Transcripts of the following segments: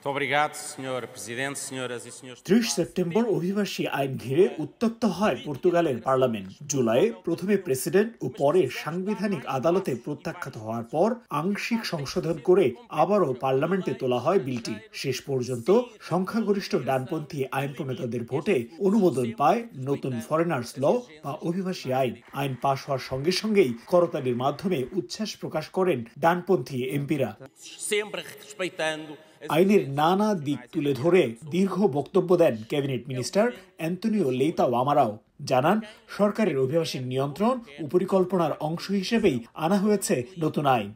30 September অভিবাসী আইন ঘিরে উত্তপ্ত হয় পর্তুগালের পার্লামেন্ট। জুলাইয়ে প্রথমে প্রেসিডেন্ট ও পরে সাংবিধানিক আদালতে প্রত্যাখ্যাত হওয়ার পর আংশিক সংশোধন করে আবারও পার্লামেন্টে তোলা হয় বিলটি। শেষ পর্যন্ত সংখ্যাগরিষ্ঠ ডানপন্থী আইন প্রণেতাদের ভোটে অনুমোদন পায় নতুন ফরেনার্স ল বা অভিবাসী আইন। আইন পাশ হওয়ার সঙ্গে সঙ্গেই করতালির মাধ্যমে উচ্ছ্বাস প্রকাশ করেন ডানপন্থী এমপিরা। আইনের নানা দিক তুলে ধরে দীর্ঘ বক্তব্য দেন ক্যাবিনেট মিনিস্টার অ্যান্তোনিও লেইতাও আমারাও। জানান, সরকারের অভিবাসী নিয়ন্ত্রণ ও পরিকল্পনার অংশ হিসেবেই আনা হয়েছে নতুন আইন।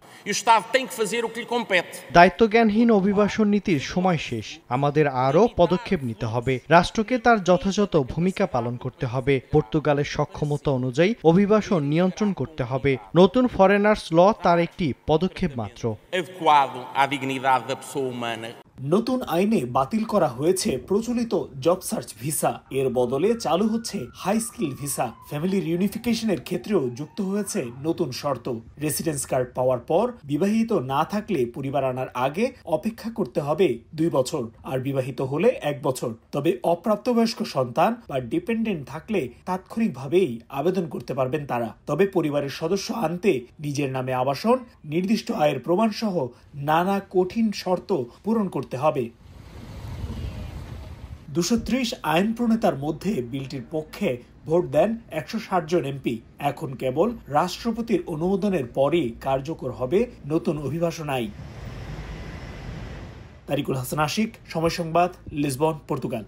দায়িত্বজ্ঞানহীন অভিবাসন নীতির সময় শেষ। আমাদের আরও পদক্ষেপ নিতে হবে। রাষ্ট্রকে তার যথাযথ ভূমিকা পালন করতে হবে। পর্তুগালের সক্ষমতা অনুযায়ী অভিবাসন নিয়ন্ত্রণ করতে হবে। নতুন ফরেনার্স ল তার একটি পদক্ষেপ মাত্র। নতুন আইনে বাতিল করা হয়েছে প্রচলিত জব সার্চ ভিসা। এর বদলে চালু হচ্ছে হাই স্কিল ভিসা। ফ্যামিলি রিউনিফিকেশনের ক্ষেত্রেও যুক্ত হয়েছে নতুন শর্ত। রেসিডেন্স কার্ড পাওয়ার পর বিবাহিত না থাকলে পরিবার আনার আগে অপেক্ষা করতে হবে 2 বছর, আর বিবাহিত হলে 1 বছর। তবে অপ্রাপ্তবয়স্ক সন্তান বা ডিপেন্ডেন্ট থাকলে তাৎক্ষণিকভাবেই আবেদন করতে পারবেন তারা। তবে পরিবারের সদস্য আনতে নিজের নামে আবাসন, নির্দিষ্ট আয়ের প্রমাণ সহ নানা কঠিন শর্ত পূরণ করতে হবে। 230 আইন প্রণেতার মধ্যে বিলটির পক্ষে ভোট দেন 160 জন এমপি। এখন কেবল রাষ্ট্রপতির অনুমোদনের পরই কার্যকর হবে নতুন অভিবাসন আইন। তারিকুল হাসান আশিক, সময় সংবাদ, লিসবন, পর্তুগাল।